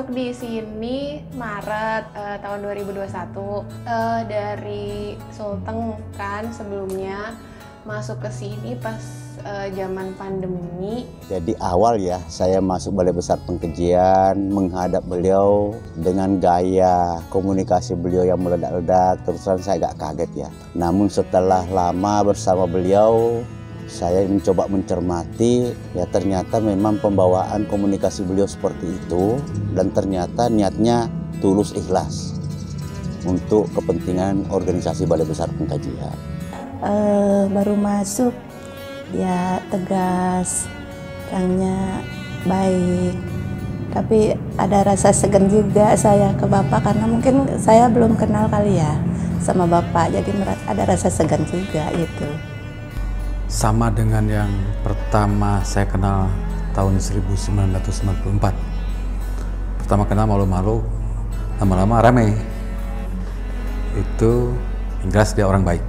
masuk di sini Maret tahun 2021 dari Sulteng kan sebelumnya masuk ke sini pas zaman pandemi. Jadi awal ya saya masuk Balai Besar Pengkajian menghadap beliau dengan gaya komunikasi beliau yang meledak-ledak, terus terang saya agak kaget ya. Namun setelah lama bersama beliau, saya mencoba mencermati, ya ternyata memang pembawaan komunikasi beliau seperti itu dan ternyata niatnya tulus ikhlas untuk kepentingan organisasi Balai Besar Pengkajian. Baru masuk ya tegas, orangnya baik, tapi ada rasa segan juga saya ke Bapak karena mungkin saya belum kenal kali ya sama Bapak, jadi ada rasa segan juga gitu. Sama dengan yang pertama saya kenal tahun 1994. Pertama kenal malu-malu, lama-lama rame. Itu yang jelas dia orang baik.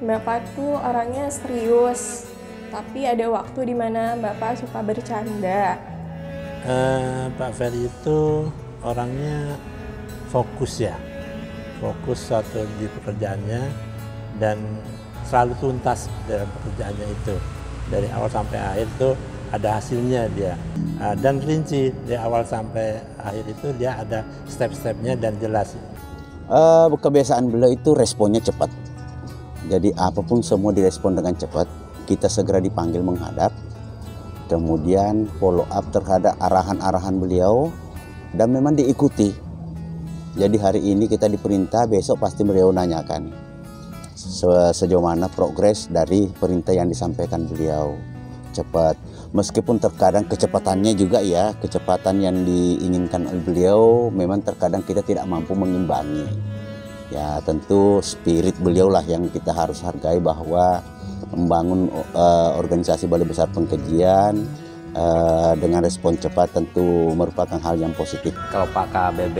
Bapak tuh orangnya serius, tapi ada waktu di mana Bapak suka bercanda. Pak Ferry itu orangnya fokus ya, fokus satu di pekerjaannya dan selalu tuntas dalam pekerjaannya itu. Dari awal sampai akhir tuh ada hasilnya dia. Dan rinci, dari awal sampai akhir itu dia ada step-stepnya dan jelas. Kebiasaan beliau itu responnya cepat. Jadi apapun semua direspon dengan cepat. Kita segera dipanggil menghadap. Kemudian follow up terhadap arahan-arahan beliau. Dan memang diikuti. Jadi hari ini kita diperintah, besok pasti beliau nanyakan sejauh mana progres dari perintah yang disampaikan beliau. Cepat. Meskipun terkadang kecepatannya juga ya, kecepatan yang diinginkan oleh beliau memang terkadang kita tidak mampu mengimbangi. Ya tentu spirit beliau lah yang kita harus hargai, bahwa membangun organisasi Balai Besar Pengkajian dengan respon cepat tentu merupakan hal yang positif. Kalau Pak KBB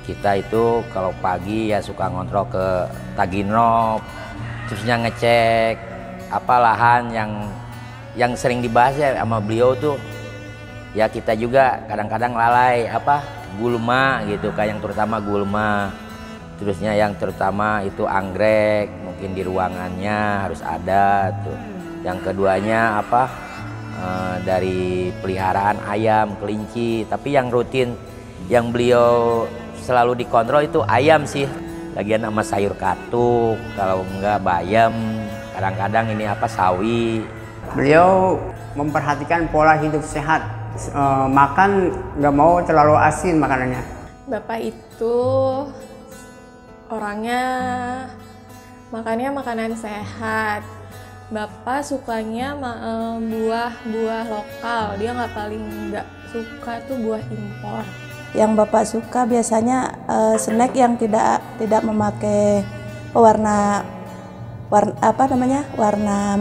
kita itu kalau pagi ya suka ngontrol ke Taginrog, terusnya ngecek apa lahan yang sering dibahas ya sama beliau tuh. Ya kita juga kadang-kadang lalai apa gulma gitu, kayak yang terutama gulma. Terusnya yang terutama itu anggrek, mungkin di ruangannya harus ada tuh. Yang keduanya apa dari peliharaan ayam, kelinci. Tapi yang rutin yang beliau selalu dikontrol itu ayam sih. Lagian sama sayur katuk, kalau enggak bayam, kadang-kadang ini apa sawi. Beliau memperhatikan pola hidup sehat, makan nggak mau terlalu asin makanannya. Bapak itu orangnya makannya makanan sehat. Bapak sukanya buah-buah lokal, dia nggak suka tuh buah impor. Yang Bapak suka biasanya snack yang tidak memakai warna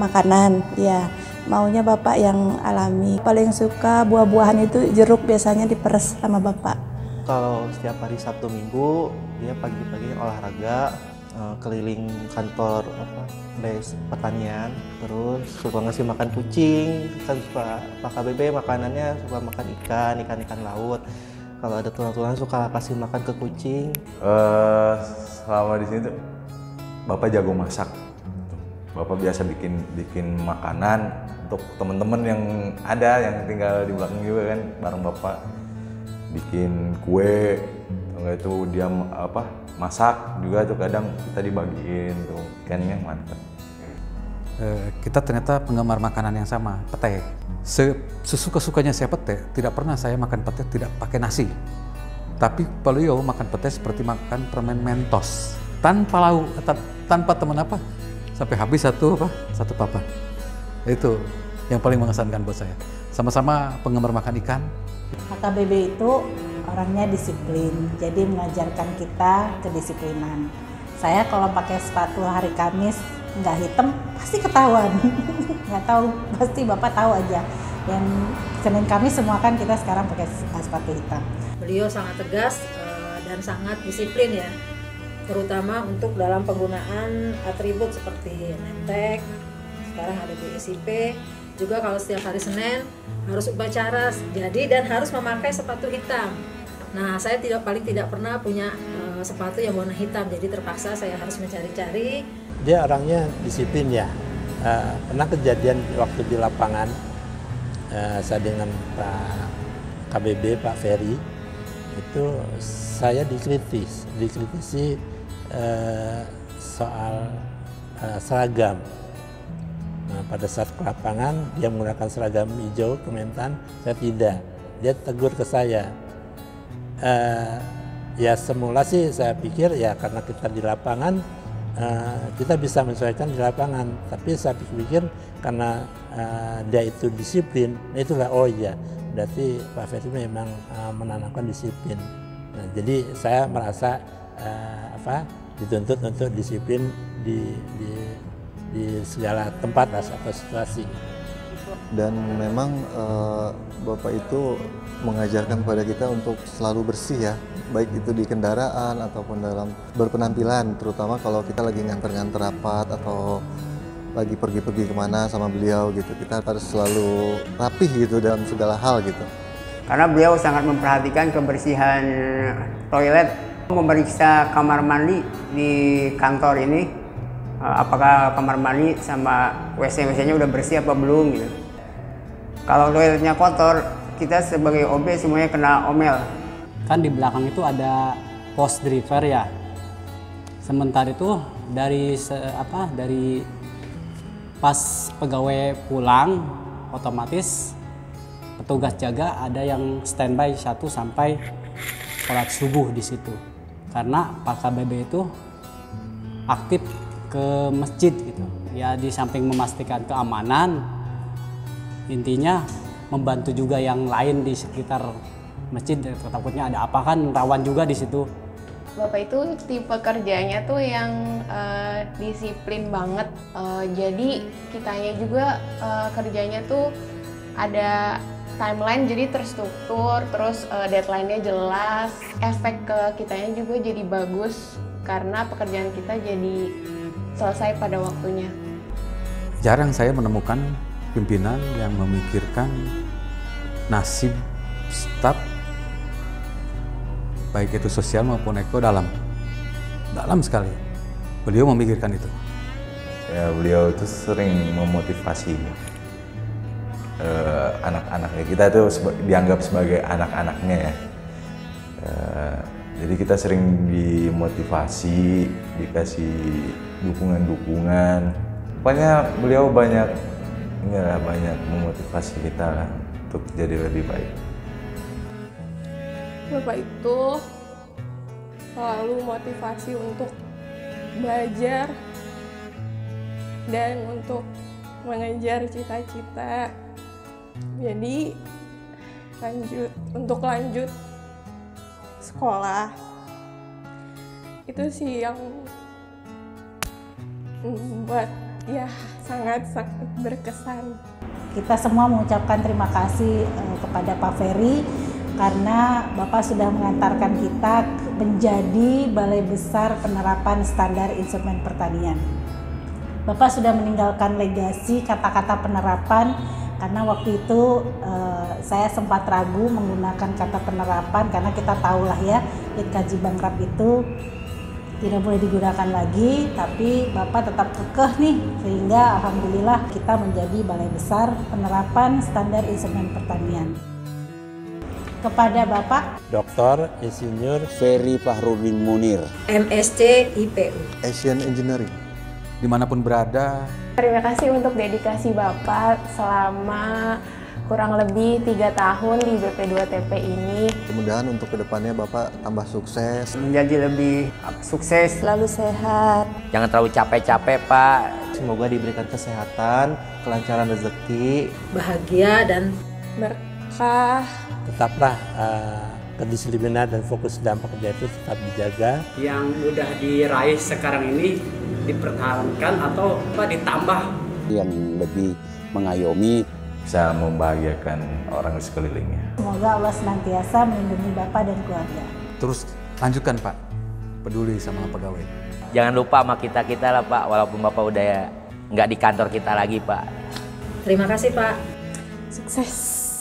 makanan. Ya, maunya Bapak yang alami. Paling suka buah-buahan itu jeruk, biasanya diperes sama Bapak. Kalau setiap hari Sabtu Minggu dia pagi-pagi olahraga, keliling kantor base pertanian, terus suka ngasih makan kucing. Kan suka Pak KBB makanannya suka makan ikan laut. Kalau ada tulang-tulang suka kasih makan ke kucing. Selama di sini tuh Bapak jago masak. Bapak biasa bikin makanan untuk teman-teman yang ada yang tinggal di belakang juga kan, bareng Bapak bikin kue. Enggak itu dia masak juga tuh, kadang kita dibagiin tuh ikannya, mantap. Kita ternyata penggemar makanan yang sama, pete. Sesuka-sukanya saya pete, tidak pernah saya makan pete tidak pakai nasi. Tapi beliau makan pete seperti makan permen Mentos, tanpa lauk, tanpa teman apa, sampai habis satu papan. Itu yang paling mengesankan buat saya. Sama-sama penggemar makan ikan. Pak KBB itu orangnya disiplin, jadi mengajarkan kita kedisiplinan. Saya kalau pakai sepatu hari Kamis nggak hitam pasti ketahuan. Nggak tahu, pasti Bapak tahu aja. Yang Senin Kamis semua kan kita sekarang pakai sepatu hitam. Beliau sangat tegas dan sangat disiplin ya, terutama untuk dalam penggunaan atribut seperti nemtek, sekarang ada BSIP. juga kalau setiap hari Senin harus upacara jadi dan harus memakai sepatu hitam. Nah, saya paling tidak pernah punya sepatu yang warna hitam, jadi terpaksa saya harus mencari-cari. Dia orangnya disiplin ya. Pernah kejadian waktu di lapangan, saya dengan Pak KBB, Pak Ferry, itu saya dikritisi soal seragam. Nah, pada saat ke lapangan dia menggunakan seragam hijau Kementan, saya tidak. Dia tegur ke saya. Ya semula sih saya pikir ya karena kita di lapangan kita bisa menyesuaikan di lapangan. Tapi saya pikir karena dia itu disiplin, itulah oh iya berarti Pak Ferry memang menanamkan disiplin. Nah, jadi saya merasa dituntut untuk disiplin di segala tempat atau situasi. Dan memang Bapak itu mengajarkan kepada kita untuk selalu bersih ya, baik itu di kendaraan ataupun dalam berpenampilan, terutama kalau kita lagi nganter-nganter rapat atau lagi pergi-pergi kemana sama beliau gitu, kita harus selalu rapih gitu dalam segala hal gitu. Karena beliau sangat memperhatikan kebersihan toilet, memeriksa kamar mandi di kantor ini, apakah kamar mandi sama WC-nya udah bersih apa belum gitu. Kalau toiletnya kotor, kita sebagai OB semuanya kena omel. Kan di belakang itu ada post driver ya. Sementara itu dari pas pegawai pulang, otomatis petugas jaga ada yang standby 1 sampai sholat subuh di situ. Karena Pak KBB itu aktif ke masjid gitu. Ya di samping memastikan keamanan, intinya membantu juga yang lain di sekitar masjid. Takutnya ada apa kan rawan juga di situ. Bapak itu tipe kerjanya tuh yang disiplin banget. Jadi kitanya juga kerjanya tuh ada timeline jadi terstruktur, terus deadline-nya jelas. Efek ke kitanya juga jadi bagus karena pekerjaan kita jadi selesai pada waktunya. Jarang saya menemukan pimpinan yang memikirkan nasib staf baik itu sosial maupun dalam sekali. Beliau memikirkan itu. Ya, beliau itu sering memotivasi anak-anaknya. Kita itu dianggap sebagai anak-anaknya ya. Jadi kita sering dimotivasi, dikasih dukungan-dukungan. Pokoknya beliau banyak memotivasi kita lah untuk jadi lebih baik. Bapak itu selalu motivasi untuk belajar dan untuk mengejar cita-cita. Jadi lanjut sekolah itu sih yang membuat ya sangat berkesan. Kita semua mengucapkan terima kasih kepada Pak Ferry karena Bapak sudah mengantarkan kita menjadi Balai Besar Penerapan Standar Instrumen Pertanian. Bapak sudah meninggalkan legasi kata-kata penerapan karena waktu itu saya sempat ragu menggunakan kata penerapan karena kita tahulah ya Litkaji Bangkrap itu tidak boleh digunakan lagi, tapi Bapak tetap kekeh nih sehingga alhamdulillah kita menjadi Balai Besar Penerapan Standar Instrumen Pertanian. Kepada Bapak Dr. Insinyur Ferry Fahrudin Munir, MSc IPU, Asian Engineering. Dimanapun berada. Terima kasih untuk dedikasi Bapak selama kurang lebih 3 tahun di BP2TP ini. Mudah-mudahan untuk kedepannya Bapak tambah sukses. Menjadi lebih sukses. Selalu sehat. Jangan terlalu capek-capek Pak. Semoga diberikan kesehatan, kelancaran rezeki, bahagia dan berkah. Tetaplah kedisiplinan dan fokus dalam pekerjaan itu tetap dijaga. Yang udah diraih sekarang ini dipertahankan atau ditambah? Yang lebih mengayomi, bisa membahagiakan orang di sekelilingnya. Semoga Allah senantiasa melindungi Bapak dan keluarga. Terus lanjutkan Pak, peduli sama pegawai. Jangan lupa sama kita lah Pak, walaupun Bapak udah nggak di kantor kita lagi Pak. Terima kasih Pak. Sukses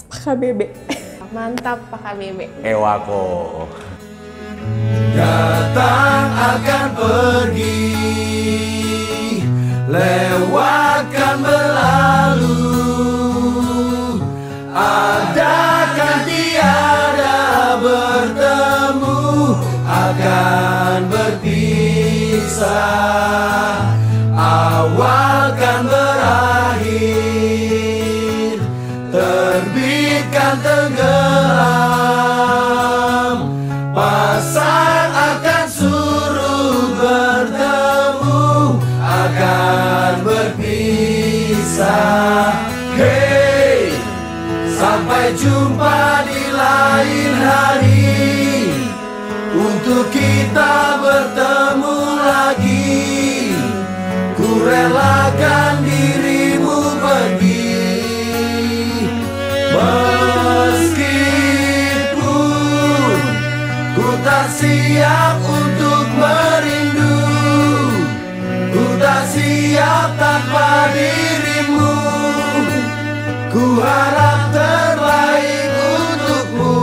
Pak KBB. Mantap Pak KBB. Ewako. Datang akan pergi, lewatkan berlalu, adakan tiada bertemu, akan berpisah, awal kan berakhir, terbitkan tenggelam, pasang akan surut bertemu, akan berpisah. Hey, sampai jumpa di lain hari, untuk kita bertemu lagi. Ku relakan dirimu pergi, meskipun ku tak siap untuk merindu, ku tak siap tanpa dirimu, ku harap terbaik untukmu.